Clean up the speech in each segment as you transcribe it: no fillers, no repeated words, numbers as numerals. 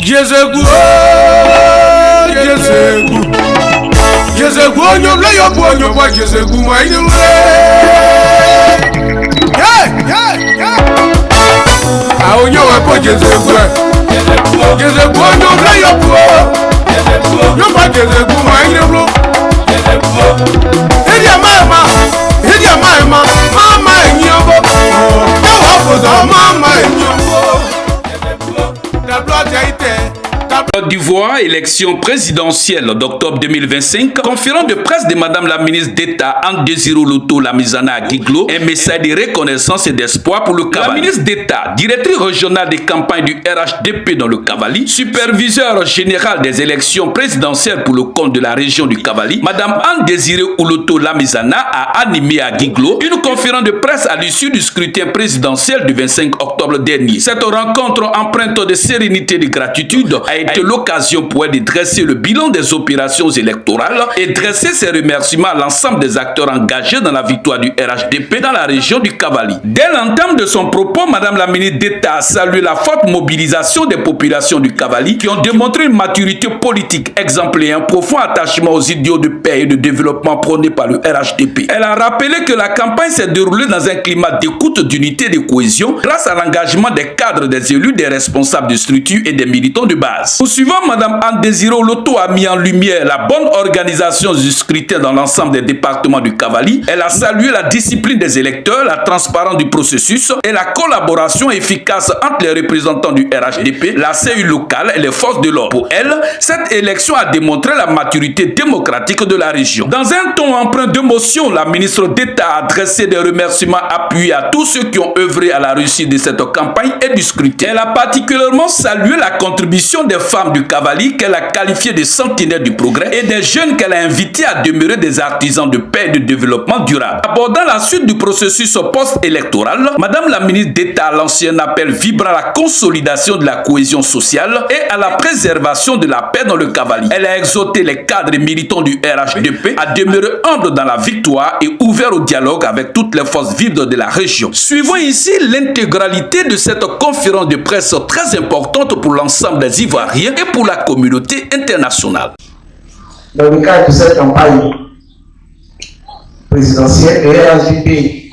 Jezegu, onyo le yo bo onyo bo Jezegu mo inu le. A onyo wa bo Jezegu. Jezegu onyo le yo bo. Yo bo Jezegu mo inu le. Edia mama enyobo. Yo wa bo mama enyobo. Côte d'Ivoire, élection présidentielle d'octobre 2025, conférence de presse de Madame la ministre d'État Anne Désiré Oloto Lamizana Guiglo, un message de reconnaissance et d'espoir pour le Cavali. La ministre d'État, directrice régionale des campagnes du RHDP dans le Cavali, superviseur général des élections présidentielles pour le compte de la région du Cavali, Madame Anne Désiré Oloto Lamizana a animé à Guiglo une conférence de presse à l'issue du scrutin présidentiel du 25 octobre dernier. Cette rencontre empreinte de sérénité et de gratitude a été l'occasion pour elle de dresser le bilan des opérations électorales et dresser ses remerciements à l'ensemble des acteurs engagés dans la victoire du RHDP dans la région du Cavali. Dès l'entame de son propos, Madame la ministre d'État a salué la forte mobilisation des populations du Cavali qui ont démontré une maturité politique exemplaire et un profond attachement aux idéaux de paix et de développement prônés par le RHDP. Elle a rappelé que la campagne s'est déroulée dans un climat d'écoute, d'unité et de cohésion grâce à l'engagement des cadres, des élus, des responsables de structures et des militants de base. Poursuivant, Mme Anne Désiré Oloto a mis en lumière la bonne organisation du scrutin dans l'ensemble des départements du Cavali. Elle a salué la discipline des électeurs, la transparence du processus et la collaboration efficace entre les représentants du RHDP, la CEU locale et les forces de l'ordre. Pour elle, cette élection a démontré la maturité démocratique de la région. Dans un ton empreint d'émotion, la ministre d'État a adressé des remerciements appuyés à tous ceux qui ont œuvré à la réussite de cette campagne et du scrutin. Elle a particulièrement salué la contribution des femmes du Cavali qu'elle a qualifiées de sentinelles du progrès et des jeunes qu'elle a invités à demeurer des artisans de paix et de développement durable. Abordant la suite du processus post-électoral, Madame la ministre d'État a lancé un appel vibrant à la consolidation de la cohésion sociale et à la préservation de la paix dans le Cavali. Elle a exhorté les cadres et militants du RHDP à demeurer humbles dans la victoire et ouverts au dialogue avec toutes les forces vives de la région. Suivons ici l'intégralité de cette conférence de presse très importante pour l'ensemble des Ivoiriens et pour la communauté internationale. Dans le cadre de cette campagne présidentielle, le RHDP,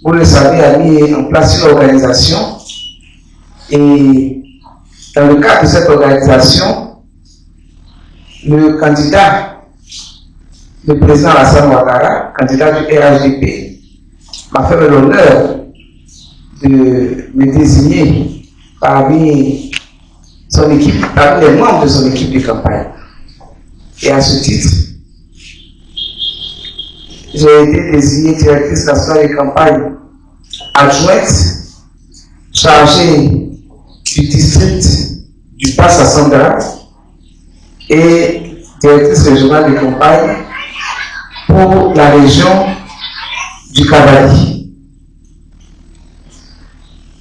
vous le savez, a mis en place une organisation et dans le cadre de cette organisation, le candidat, le président Alassane Ouattara, candidat du RHDP, m'a fait l'honneur de me désigner parmi son équipe, parmi les membres de son équipe de campagne. Et à ce titre, j'ai été désignée directrice nationale de campagne adjointe, chargée du district du Pas-Sassandra et directrice régionale de campagne pour la région du Cavali.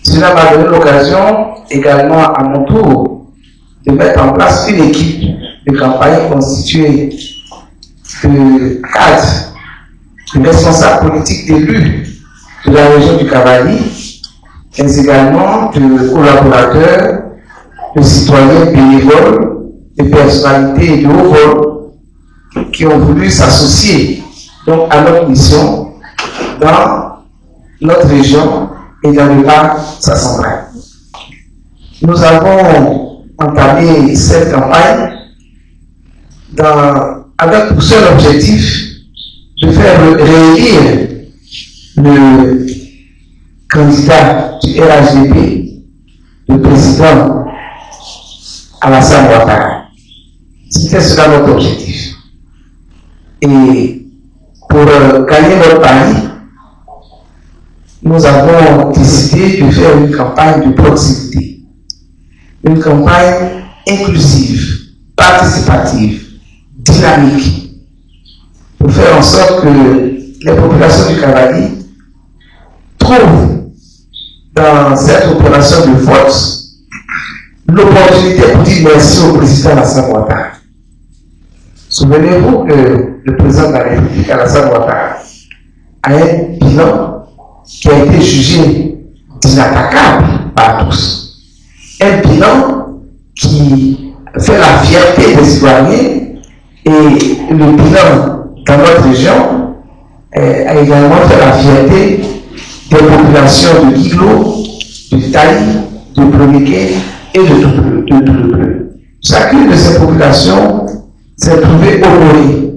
Cela m'a donné l'occasion également à mon tour de mettre en place une équipe de campagne constituée de cadres, de responsables politiques d'élus de la région du Cavali, mais également de collaborateurs, de citoyens bénévoles, de personnalités de haut vol qui ont voulu s'associer donc à notre mission dans notre région et dans le Pas-Sassandra. Nous avons entamé cette campagne avec pour seul objectif de faire réélire le candidat du RHDP, le président Alassane Ouattara. C'était cela notre objectif. Et pour gagner notre pari, nous avons décidé de faire une campagne de proximité, une campagne inclusive, participative, dynamique, pour faire en sorte que les populations du Cavali trouvent dans cette opération de force l'opportunité pour dire merci au président Alassane Ouattara. Souvenez-vous que le président de la République, Alassane Ouattara, a un bilan qui a été jugé inattaquable par tous. Un bilan qui fierté des citoyens et le bilan dans notre région a également fait la fierté des populations de Guiglo, de Taï, de Plonéquet et de Touloubleu. Chacune de ces populations s'est trouvée honorée,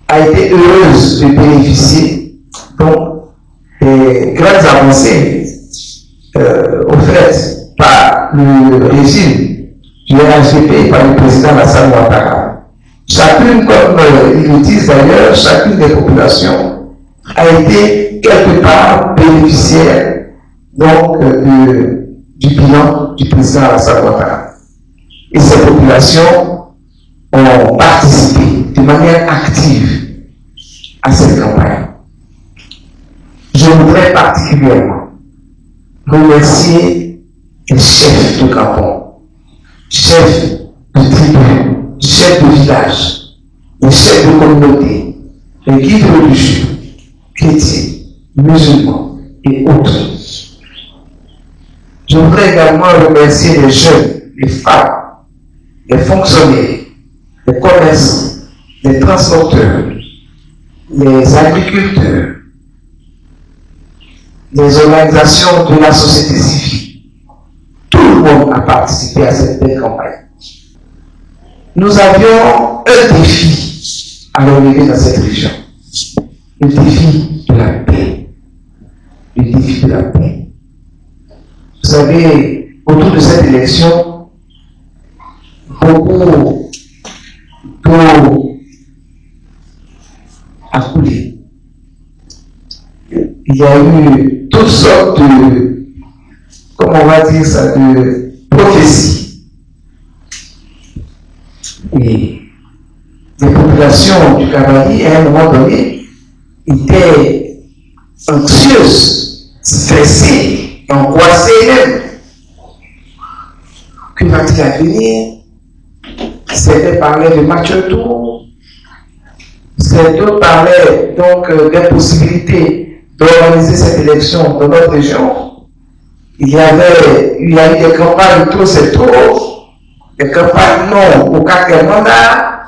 a été heureuse de bénéficier donc des grandes avancées offertes par le régime du RHDP et par le président Alassane Ouattara. Chacune, comme ils le disent d'ailleurs, chacune des populations a été quelque part bénéficiaire donc du bilan du président Alassane Ouattara. Et ces populations ont participé de manière active à cette campagne. Je voudrais particulièrement remercier les chefs de canton, chefs de tribu, chefs de village, les chefs de communauté, les guides religieux, chrétiens, musulmans et autres. Je voudrais également remercier les jeunes, les femmes, les fonctionnaires, les commerçants, les transporteurs, les agriculteurs, les organisations de la société civile. Tout le monde a participé à cette belle campagne. Nous avions un défi à relever dans cette région. Le défi de la paix. Le défi de la paix. Vous savez, autour de cette élection, beaucoup d'eau a coulé. Il y a eu toutes sortes de, comment on va dire ça, de prophéties. Et les populations du Cavalier, à un moment donné, étaient anxieuses, stressées, angoissées même. Que va-t-il advenir? Certains parlaient de match retour. Certains parlaient donc des possibilités d'organiser cette élection dans notre région. Il y a eu des campagnes trop c'est trop, des campagnes non au quatrième mandat.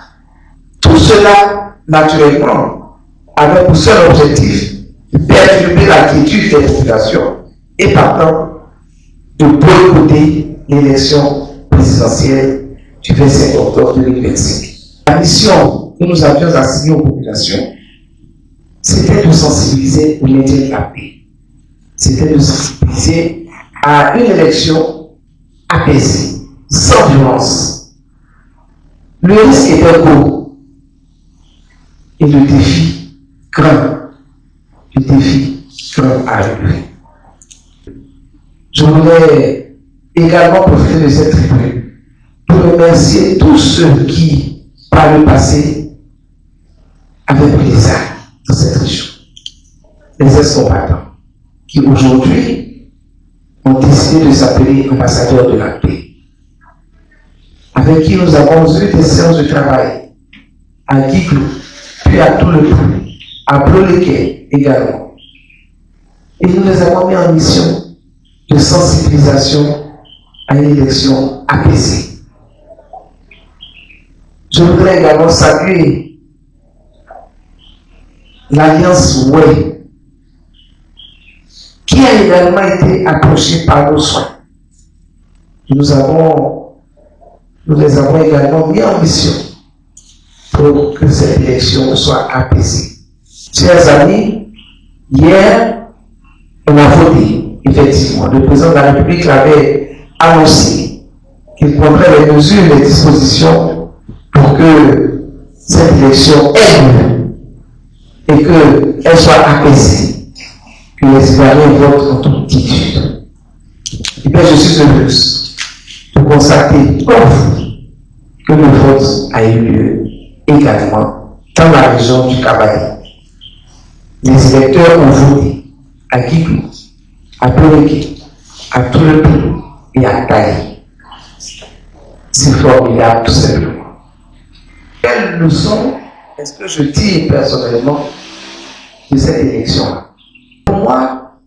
Tout cela, naturellement, avait pour seul objectif de perturber la quiétude des populations et partant de boycotter l'élection présidentielle du 25 octobre 2025. La mission que nous avions assignée aux populations, c'était de sensibiliser au maintien de la paix. C'était de sensibiliser à une élection apaisée, sans violence. Le risque était court et le défi grand. Le défi grand à relever. Je voulais également profiter de cette tribune pour remercier tous ceux qui, par le passé, avaient pris les armes dans cette région. Les ex-combattants qui aujourd'hui ont décidé de s'appeler ambassadeurs de la paix, avec qui nous avons eu des séances de travail à Guiglo, puis à Touloubleu, à Plonéquet également. Et nous les avons mis en mission de sensibilisation à une élection apaisée. Je voudrais également saluer l'Alliance Ouai, qui a également été approchée par nos soins. Nous les avons également mis en mission pour que cette élection soit apaisée. Chers amis, hier, on a voté. Effectivement, le président de la République l'avait annoncé qu'il prendrait les mesures, les dispositions pour que cette élection ait lieu et qu'elle soit apaisée, que les citoyens votent en toute quiétude. Et bien, je suis heureuse de constater, comme vous, que le vote a eu lieu également dans la région du Cavalier. Les électeurs ont voté à Guiglo, à Plonéquet, à Touloubleu et à Taï. C'est formidable tout simplement. Quelle leçon est-ce que je tire personnellement de cette élection-là? Pour moi,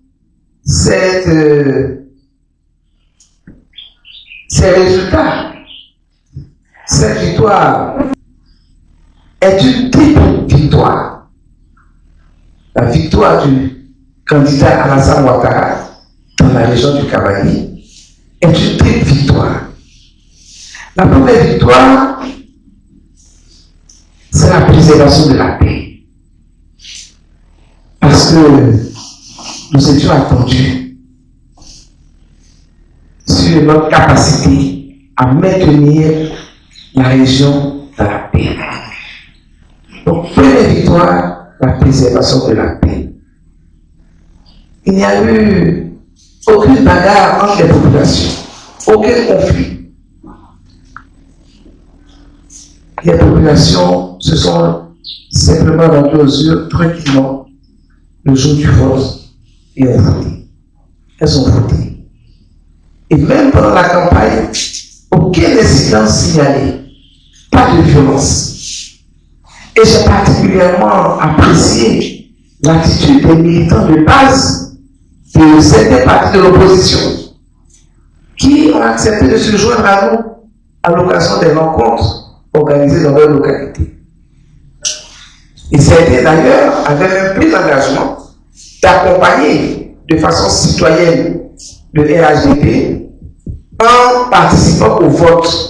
ces résultats, Cette victoire est une triple victoire. La victoire du candidat Alassane Ouattara dans la région du Cavalier est une triple victoire. La première victoire, c'est la préservation de la paix. Parce que nous étions attendus sur notre capacité à maintenir la région dans la paix. Donc, première victoire, la préservation de la paix. Il n'y a eu aucune bagarre entre les populations, aucun conflit. Les populations se sont simplement rendues aux urnes tranquillement le jour du vote et ont voté. Elles ont voté. Et même pendant la campagne, aucun incident signalé, pas de violence. Et j'ai particulièrement apprécié l'attitude des militants de base de certains partis de l'opposition qui ont accepté de se joindre à nous à l'occasion des rencontres organisées dans leur localité. Et certains d'ailleurs avaient même pris l'engagement d'accompagner de façon citoyenne le RHDP en participant au vote.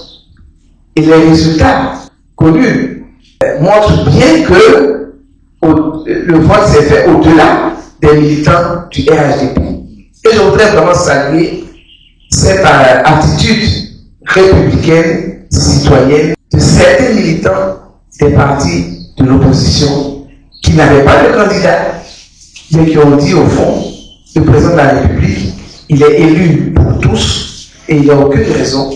Et les résultats connus montrent bien que le vote s'est fait au-delà des militants du RHDP. Et je voudrais vraiment saluer cette attitude républicaine, citoyenne, de certains militants des partis de l'opposition qui n'avaient pas de candidat, mais qui ont dit au fond, le président de la République, il est élu pour tous et il n'y a aucune raison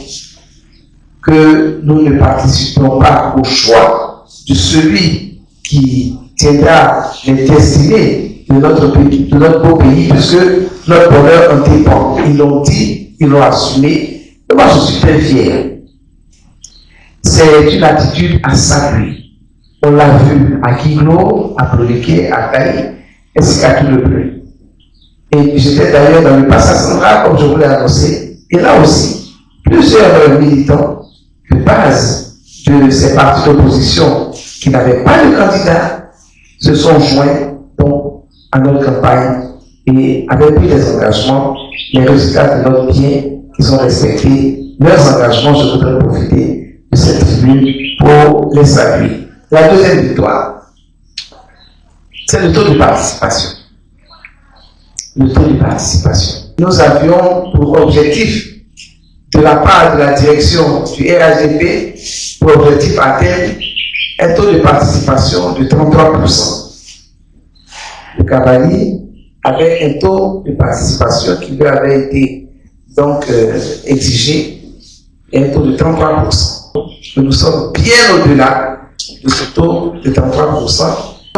que nous ne participions pas au choix de celui qui tiendra les destinées de notre pays, de notre beau pays, puisque notre bonheur en dépend. Ils l'ont dit, ils l'ont assumé, et moi je suis très fier. C'est une attitude à saluer. On l'a vu à Guiglo, à Brodiquet, à Taï, ainsi qu'à tout le bleu. Et j'étais d'ailleurs dans le passage central, comme je vous l'ai annoncé, et là aussi, plusieurs militants de base de ces partis d'opposition qui n'avaient pas de candidat se sont joints donc à notre campagne et avaient pris des engagements, les résultats de notre bien qui sont respectés. Leurs engagements, je voudrais profiter de cette tribune pour les saluer. La deuxième victoire, c'est le taux de participation. Le taux de participation. Nous avions pour objectif, de la part de la direction du RHDP, pour objectif à terme, un taux de participation de 33%. Le Cavalier avait un taux de participation qui lui avait été donc exigé, et un taux de 33%. Nous sommes bien au-delà de ce taux de 33%.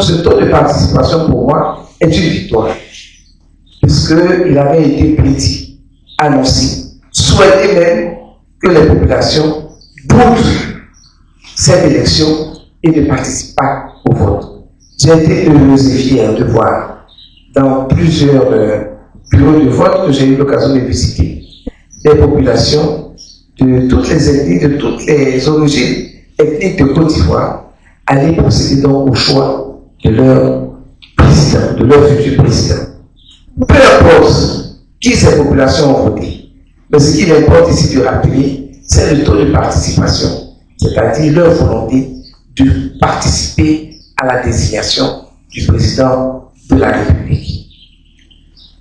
Ce taux de participation pour moi est une victoire, puisqu'il avait été prédit, annoncé, souhaité même que les populations boudent cette élection et ne participent pas au vote. J'ai été heureuse et fière de voir dans plusieurs bureaux de vote que j'ai eu l'occasion de visiter des populations de toutes les ethnies, de toutes les origines ethniques de Côte d'Ivoire aller procéder donc au choix de leur président, de leur futur président. Peu importe qui ces populations ont voté, mais ce qu'il importe ici de rappeler, c'est le taux de participation, c'est-à-dire leur volonté de participer à la désignation du président de la République.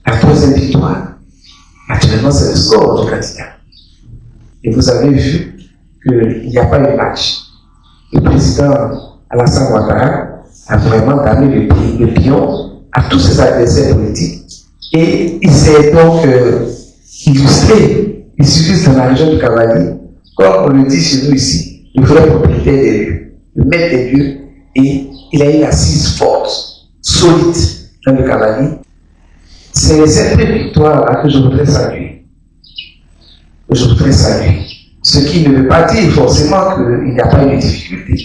La troisième victoire, naturellement, c'est le score du candidat. Et vous avez vu qu'il n'y a pas eu match. Le président Alassane Ouattara a vraiment donné le pion à tous ses adversaires politiques et il s'est donc illustré. Il suffit dans la région du Cavalier, comme on le dit chez nous ici, le vrai propriétaire des lieux, le maître des lieux, et il a une assise forte, solide dans le Cavalier. C'est cette victoire-là que je voudrais saluer. Ce qui ne veut pas dire forcément qu'il n'y a pas eu de difficulté.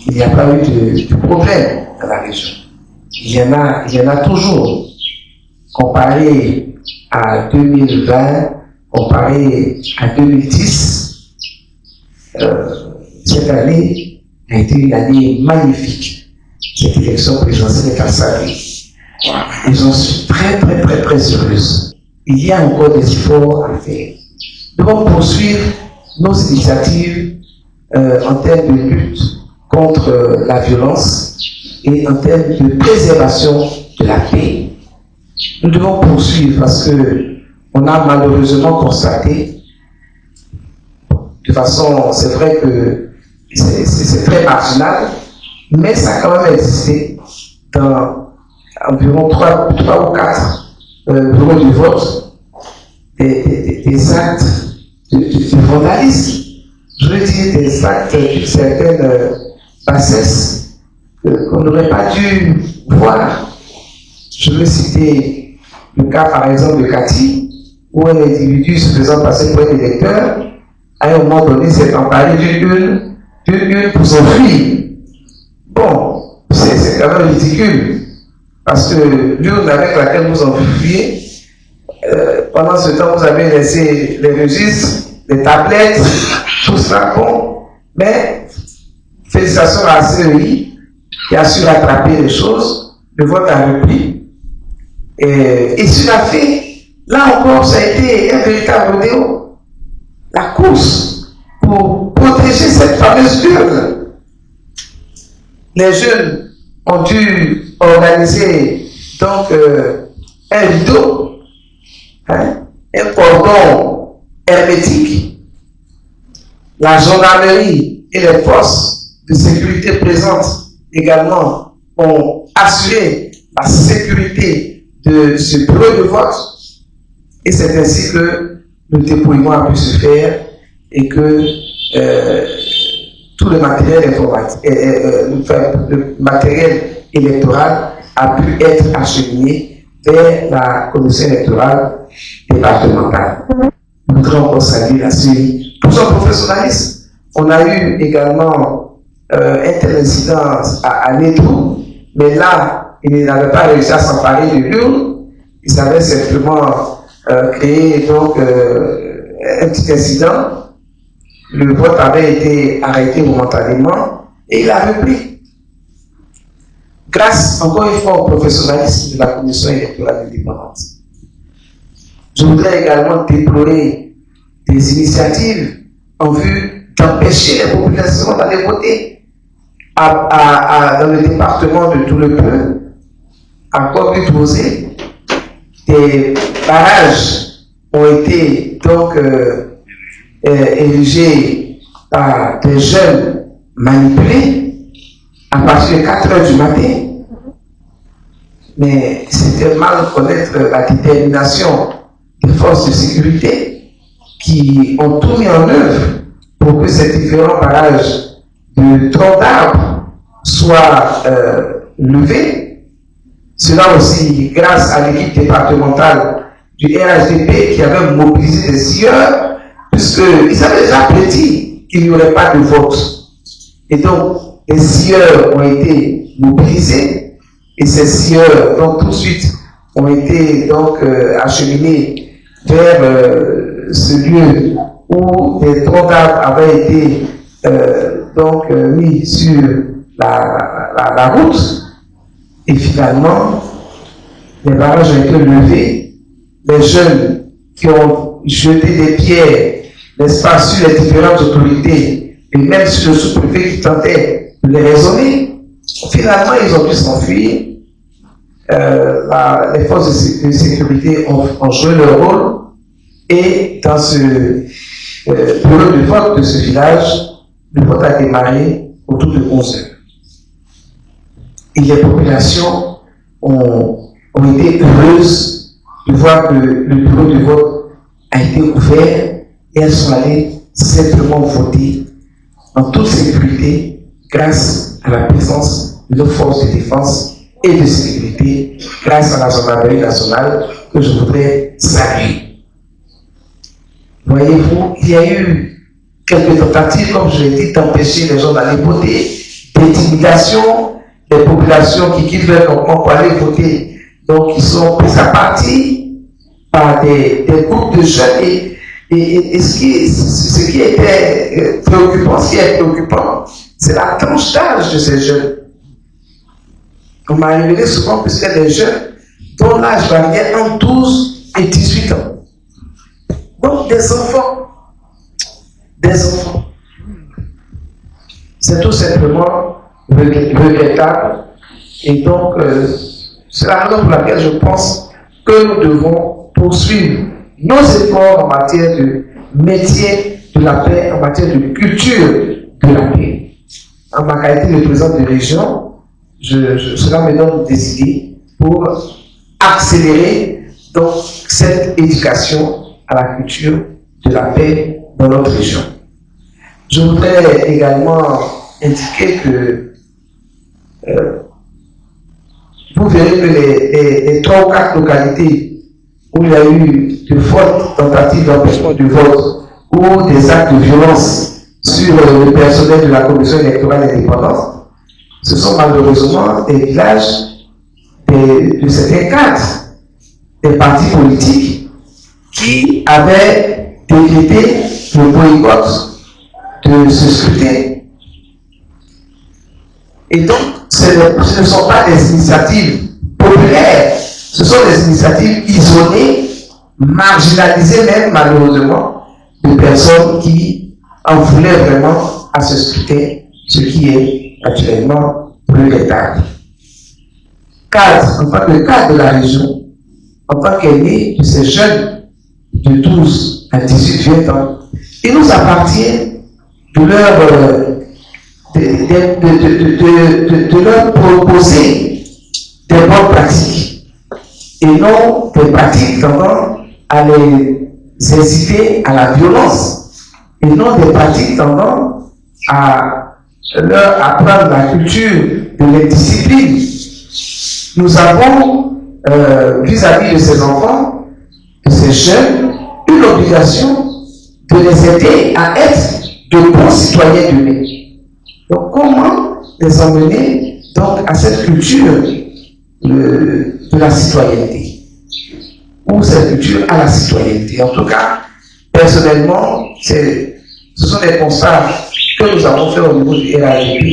Il n'y a pas eu de problème dans la région. Il y en a toujours. Comparé à 2020, comparé à 2010, cette année a été une année magnifique. Cette élection présidentielle à Saint-Louis. Et j'en suis très heureuse. Il y a encore des efforts à faire. Nous devons poursuivre nos initiatives en termes de lutte contre la violence et en termes de préservation de la paix. Nous devons poursuivre parce que on a malheureusement constaté, de façon, c'est vrai que c'est très marginal, mais ça a quand même existé dans environ 3 ou 4 bureaux de vote, des actes de vandalisme. Je veux dire des actes d'une certaine bassesse qu'on n'aurait pas dû voir. Je veux citer le cas par exemple de Cathy, où un individu se faisant passer pour un électeur, à un moment donné s'est emparé d'une pour s'enfuir. Bon, c'est quand même ridicule, parce que l'urne avec laquelle vous enfuyez, pendant ce temps vous avez laissé les registres, les tablettes, tout ça, bon, mais félicitations à CEI qui a su rattraper les choses, le vote a repris. Et sur la fait, là encore, ça a été un véritable rodéo. La course pour protéger cette fameuse urne. Les jeunes ont dû organiser donc un rideau, un cordon hermétique. La gendarmerie et les forces de sécurité présentes également ont assuré la sécurité de ce bureau de vote, et c'est ainsi que le dépouillement a pu se faire et que tout le matériel le matériel électoral a pu être acheminé vers la commission électorale départementale. Nous voudrions encore saluer la CEI pour son professionnalisme. On a eu également un tel incident à Nédou, mais là, il n'avait pas réussi à s'emparer de l'urne. Il avait simplement créé donc un petit incident. Le vote avait été arrêté momentanément et il a repris. Grâce encore une fois au professionnalisme de la commission électorale indépendante. Je voudrais également déplorer des initiatives en vue d'empêcher les populations d'aller voter. Dans le département de Toulouse, à Corbeil-Posé, des barrages ont été donc érigés par des jeunes manipulés à partir de 4 heures du matin. Mais c'était mal connaître la détermination des forces de sécurité qui ont tout mis en œuvre pour que ces différents barrages de troncs d'arbres soient levés. Cela aussi grâce à l'équipe départementale du RHDP qui avait mobilisé des scieurs, puisqu'ils avaient déjà prédit qu'il n'y aurait pas de vote. Et donc, les scieurs ont été mobilisés, et ces scieurs, donc tout de suite, ont été donc acheminés vers ce lieu où des troncs d'arbres avaient été donc mis sur la route. Et finalement, les barrages ont été levés. Les jeunes qui ont jeté des pierres, n'est-ce pas, sur les différentes autorités, et même sur le sous-préfet qui tentait de les raisonner, finalement, ils ont pu s'enfuir. Les forces de sécurité ont joué leur rôle. Et dans ce bureau de vote de ce village, le vote a démarré autour de 11 heures. Et les populations ont été heureuses de voir que le bureau de vote a été ouvert et elles sont allées simplement voter en toute sécurité grâce à la présence de nos forces de défense et de sécurité, grâce à la gendarmerie nationale que je voudrais saluer. Voyez-vous, il y a eu quelques tentatives, comme je l'ai dit, d'empêcher les gens d'aller voter, d'intimidation. Les populations qui quittent leur campement pour aller voter, donc ils sont pris à partie par des groupes de jeunes et Et ce qui était préoccupant, ce qui est préoccupant, c'est la tranche d'âge de ces jeunes. On m'a révélé souvent que c'est des jeunes dont l'âge variait entre 12 et 18 ans. Donc des enfants. Des enfants. C'est tout simplement regrettable. Et donc, c'est la raison pour laquelle je pense que nous devons poursuivre nos efforts en matière de métier de la paix, en matière de culture de la paix. En ma qualité de président de région, cela me donne des idées pour accélérer donc cette éducation à la culture de la paix dans notre région. Je voudrais également indiquer que vous verrez que les 3 ou 4 localités où il y a eu de fortes tentatives d'empêchement du vote ou des actes de violence sur le personnel de la commission électorale indépendante, ce sont malheureusement des villages de certains cadres des partis politiques qui avaient décrété le boycott de ce scrutin. Et donc, ce ne sont pas des initiatives populaires, ce sont des initiatives isolées, marginalisées même malheureusement, de personnes qui en voulaient vraiment à ce scrutin, ce qui est actuellement regrettable. Cadre, en tant que cadre de la région, en tant qu'aîné de ces jeunes de 12 à 18 ans, il nous appartient de leur proposer des bonnes pratiques et non des pratiques tendant à les inciter à la violence et non des pratiques tendant à leur apprendre la culture de l'indiscipline. Nous avons vis-à-vis de ces enfants, de ces jeunes, une obligation de les aider à être de bons citoyens demain. Donc, comment les emmener donc à cette culture de la citoyenneté, ou cette culture à la citoyenneté? En tout cas, personnellement, ce sont des constats que nous avons fait au niveau du RAGP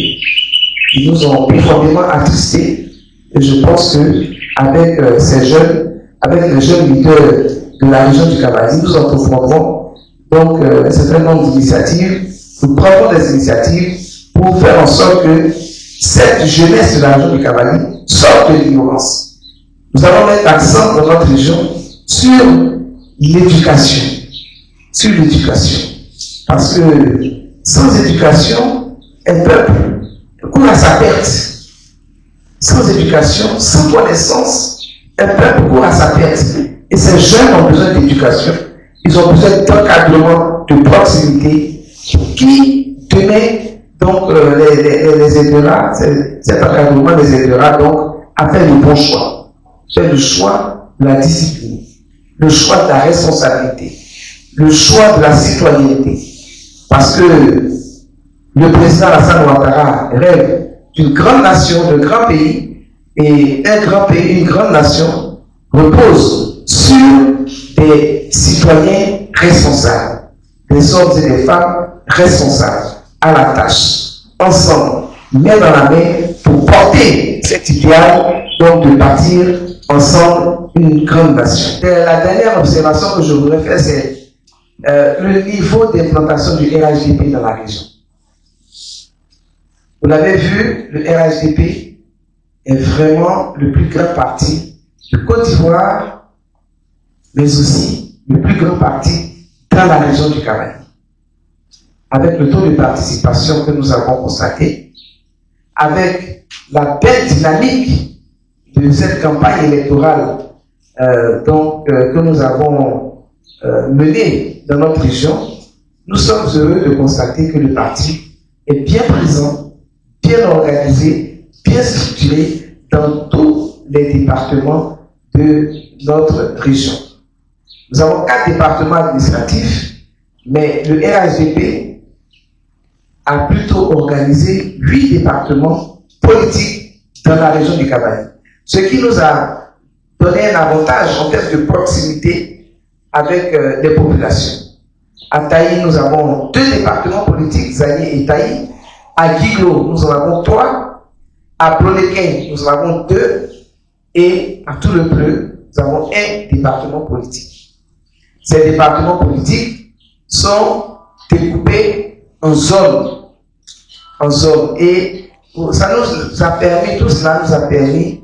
qui nous ont profondément attristés. Et je pense que avec ces jeunes, avec les jeunes leaders de la région du Kabazi, nous entreprendrons donc un certain nombre d'initiatives. Nous prendrons des initiatives pour faire en sorte que cette jeunesse de la région du Kabazi sorte de l'ignorance. Nous allons mettre l'accent dans notre région sur l'éducation. Sur l'éducation. Parce que sans éducation, un peuple court à sa perte. Sans éducation, sans connaissance, un peuple court à sa perte. Et ces jeunes ont besoin d'éducation. Ils ont besoin d'encadrement, de proximité, qui demain donc les aidera, cet encadrement les aidera donc à faire le bon choix. C'est le choix de la discipline, le choix de la responsabilité, le choix de la citoyenneté. Parce que le président Alassane Ouattara rêve d'une grande nation, d'un grand pays, et un grand pays, une grande nation repose sur des citoyens responsables, des hommes et des femmes responsables, à la tâche, ensemble, main dans la main, pour porter cet idéal, donc de bâtir ensemble une grande nation. La dernière observation que je voudrais faire, c'est le niveau d'implantation du RHDP dans la région. Vous l'avez vu, le RHDP est vraiment le plus grand parti de Côte d'Ivoire, mais aussi le plus grand parti dans la région du Kabazi. Avec le taux de participation que nous avons constaté, avec la belle dynamique de cette campagne électorale que nous avons menée dans notre région, nous sommes heureux de constater que le parti est bien présent, bien organisé, bien structuré dans tous les départements de notre région. Nous avons 4 départements administratifs, mais le RHDP a plutôt organisé 8 départements politiques dans la région du Kabazi. Ce qui nous a donné un avantage en termes de proximité avec les populations. À Taï, nous avons 2 départements politiques, Zagné et Taï. À Guiglo, nous en avons 3. À Plonéquin, nous en avons 2. Et à tout le Bleu, nous avons 1 département politique. Ces départements politiques sont découpés en zones. Et ça nous a permis, tout cela nous a permis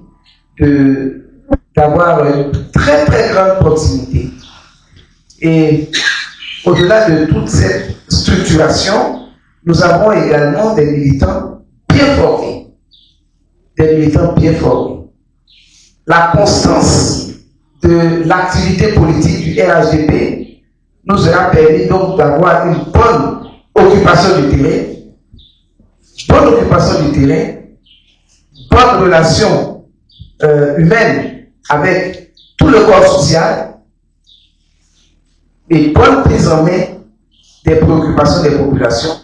d'avoir une très très grande proximité. Et au-delà de toute cette structuration, nous avons également des militants bien formés. La constance de l'activité politique du RHDP nous aura permis donc d'avoir une bonne occupation du terrain, bonne relation humaine avec tout le corps social et bonne prise en main des préoccupations des populations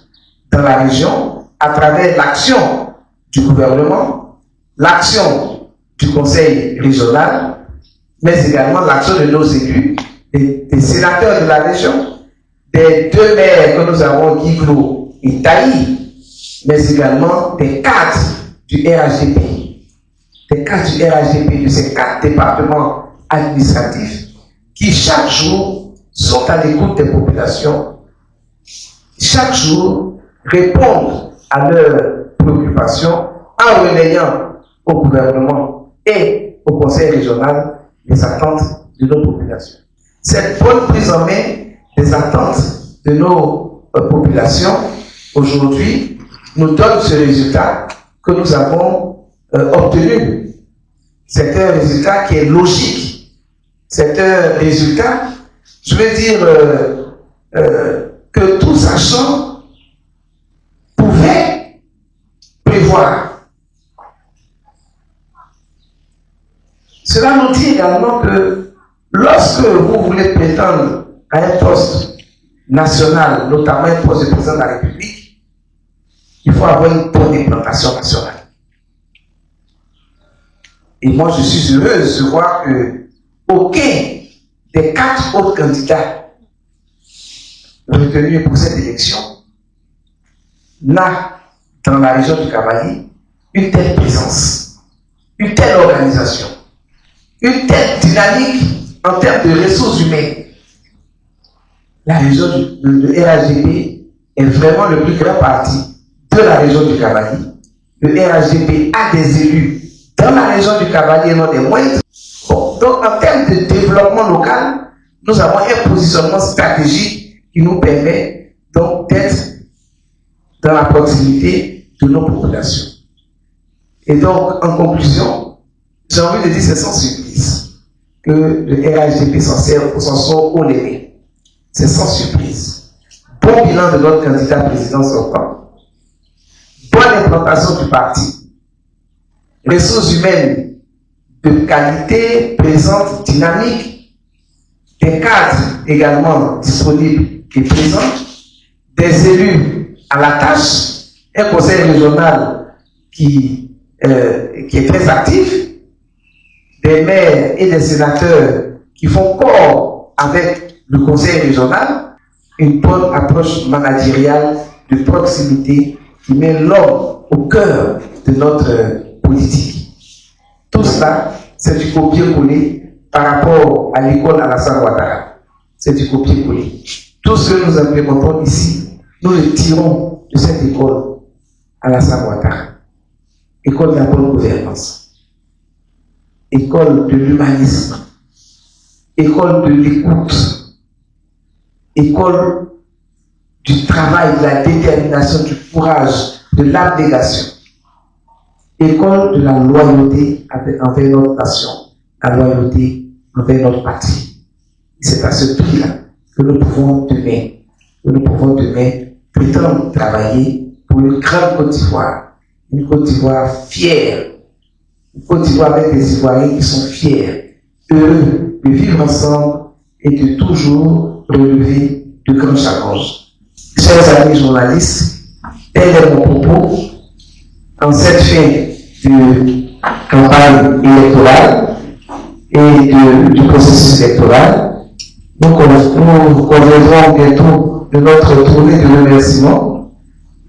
dans la région à travers l'action du gouvernement, l'action du conseil régional, mais également l'action de nos élus, des sénateurs de la région, des 2 maires que nous avons, Guiglo et Taï, mais également des cadres du RHDP, de ces 4 départements administratifs qui chaque jour sont à l'écoute des populations, chaque jour répondent à leurs préoccupations en relayant au gouvernement et au conseil régional les attentes de nos populations. Cette bonne prise en main des attentes de nos populations aujourd'hui nous donne ce résultat que nous avons obtenu. C'est un résultat qui est logique. C'est un résultat, je veux dire, que tout sachant pouvait prévoir. Cela nous dit également que lorsque vous voulez prétendre à un poste national, notamment un poste de président de la République, il faut avoir une bonne implantation nationale. Et moi, je suis heureuse de voir que aucun des 4 autres candidats retenus pour cette élection n'a, dans la région du Cavalier, une telle présence, une telle organisation, une telle dynamique en termes de ressources humaines. La région de RHDP est vraiment le plus grand parti de la région du Cavalier. Le RHDP a des élus dans la région du Cavalier, non des moindres. Bon, donc, en termes de développement local, nous avons un positionnement stratégique qui nous permet donc d'être dans la proximité de nos populations. Et donc, en conclusion, j'ai envie de dire, c'est sans surprise que le RHDP s'en sort au nez. C'est sans surprise. Bon bilan de notre candidat président sortant. Bonne implantation du parti. Ressources humaines de qualité, présentes, dynamiques. Des cadres également disponibles et présents. Des élus à la tâche. Un conseil régional qui est très actif. Des maires et des sénateurs qui font corps avec le conseil régional, une bonne approche managériale de proximité qui met l'homme au cœur de notre politique. Tout cela, c'est du copier-coller par rapport à l'école Alassane Ouattara. C'est du copier-coller. Tout ce que nous implémentons ici, nous le tirons de cette école Alassane Ouattara. École de la bonne gouvernance. École de l'humanisme, école de l'écoute, école du travail, de la détermination, du courage, de l'abnégation, école de la loyauté envers notre nation, la loyauté envers notre patrie. C'est à ce prix-là que nous pouvons demain prétendre travailler pour une grande Côte d'Ivoire fière, une Côte d'Ivoire avec des Ivoiriens qui sont fiers, heureux de vivre ensemble et de toujours relever de grands challenges. Chers amis journalistes, tel est mon propos en cette fin de campagne électorale et du processus électoral. Nous reviendrons bientôt de notre tournée de remerciements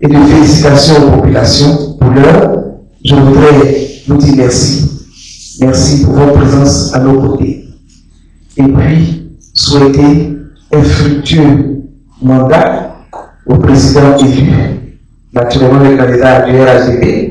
et de félicitations aux populations. Pour l'heure, je voudrais vous dire merci. Merci pour votre présence à nos côtés. Et puis, souhaiter un fructueux mandat au président élu, naturellement le candidat du RHDP,